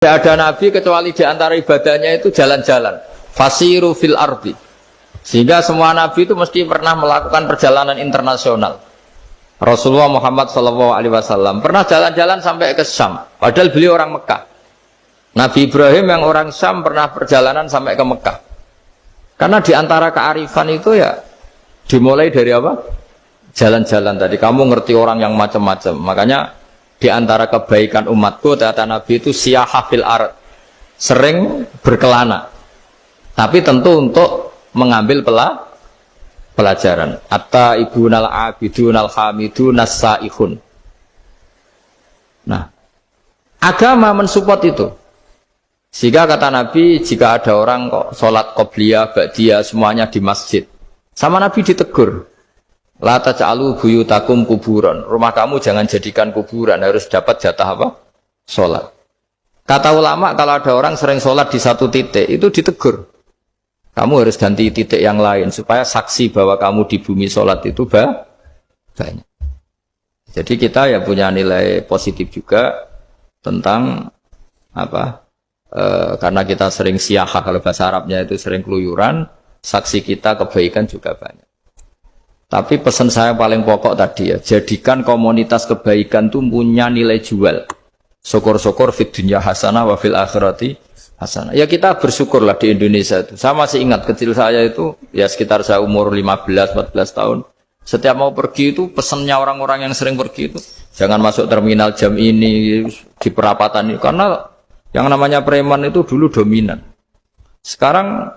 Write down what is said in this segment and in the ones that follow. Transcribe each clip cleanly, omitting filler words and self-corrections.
Tidak ada nabi kecuali di antara ibadahnya itu jalan-jalan. Fasiru fil ardi. Sehingga semua nabi itu mesti pernah melakukan perjalanan internasional. Rasulullah Muhammad SAW pernah jalan-jalan sampai ke Syam. Padahal beliau orang Mekah. Nabi Ibrahim yang orang Syam pernah perjalanan sampai ke Mekah. Karena di antara kearifan itu ya dimulai dari apa? Jalan-jalan tadi. Kamu ngerti orang yang macam-macam. Makanya di antara kebaikan umatku, kata Nabi itu siyahah fil ard, sering berkelana, tapi tentu untuk mengambil pelajaran. Atta ibunal abidunal hamidun as-saihun. Nah, agama mensupport itu. Sehingga kata Nabi, jika ada orang kok sholat qobliyah, ba'diyah semuanya di masjid, sama Nabi ditegur. La taj'alu buyutakum kuburan. Rumah kamu jangan jadikan kuburan, harus dapat jatah apa? Sholat. Kata ulama, kalau ada orang sering sholat di satu titik, itu ditegur. Kamu harus ganti titik yang lain, supaya saksi bahwa kamu di bumi sholat itu banyak. Jadi kita ya punya nilai positif juga tentang apa? Karena kita sering siyahah, kalau bahasa Arabnya itu sering keluyuran, saksi kita kebaikan juga banyak. Tapi pesan saya paling pokok tadi ya, jadikan komunitas kebaikan itu punya nilai jual. Syukur-syukur fid dunya hasanah wa fil akhirati hasanah. Ya kita bersyukurlah di Indonesia itu. Saya masih ingat kecil saya itu, ya sekitar saya umur 15-14 tahun. Setiap mau pergi itu pesannya orang-orang yang sering pergi itu, jangan masuk terminal jam ini, di perapatan ini. Karena yang namanya preman itu dulu dominan. Sekarang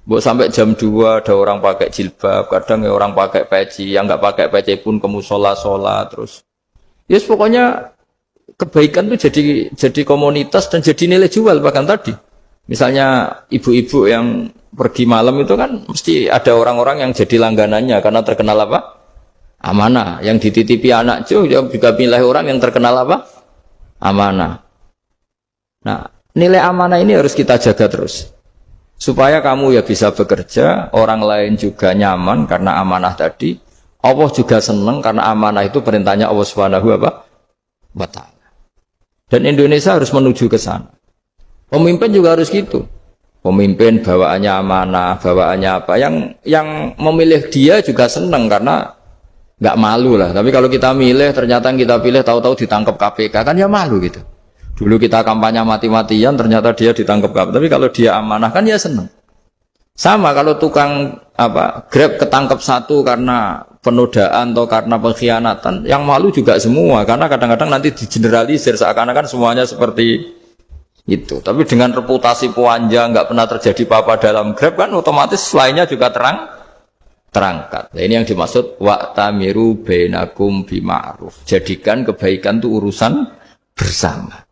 sampai jam 2 ada orang pakai jilbab, kadang ya orang pakai peci, yang nggak pakai peci pun ke musola sholat terus. Yes, pokoknya kebaikan itu jadi komunitas dan jadi nilai jual bahkan tadi. Misalnya ibu-ibu yang pergi malam itu kan mesti ada orang-orang yang jadi langganannya karena terkenal apa? Amanah. Yang dititipi anak juga pilih orang yang terkenal apa? Amanah. Nah, nilai amanah ini harus kita jaga terus. Supaya kamu ya bisa bekerja, orang lain juga nyaman karena amanah tadi. Allah juga senang karena amanah itu perintahnya Allah Subhanahu wa ta'ala. Dan Indonesia harus menuju ke sana. Pemimpin juga harus gitu. Pemimpin bawaannya amanah, bawaannya apa. Yang memilih dia juga senang karena nggak malu lah. Tapi kalau kita milih, ternyata kita pilih tahu-tahu ditangkap KPK, kan ya malu gitu. Dulu kita kampanye mati-matian, ternyata dia ditangkap KPK. Tapi kalau dia amanah kan ya senang. Sama kalau tukang Grab ketangkap satu karena penodaan atau karena pengkhianatan, yang malu juga semua. Karena kadang-kadang nanti digeneralisir seakan-akan semuanya seperti itu. Tapi dengan reputasi panjang, nggak pernah terjadi apa-apa dalam Grab kan otomatis lainnya juga terangkat. Nah, ini yang dimaksud wa'tamiru bainakum bima'ruf. Jadikan kebaikan itu urusan bersama.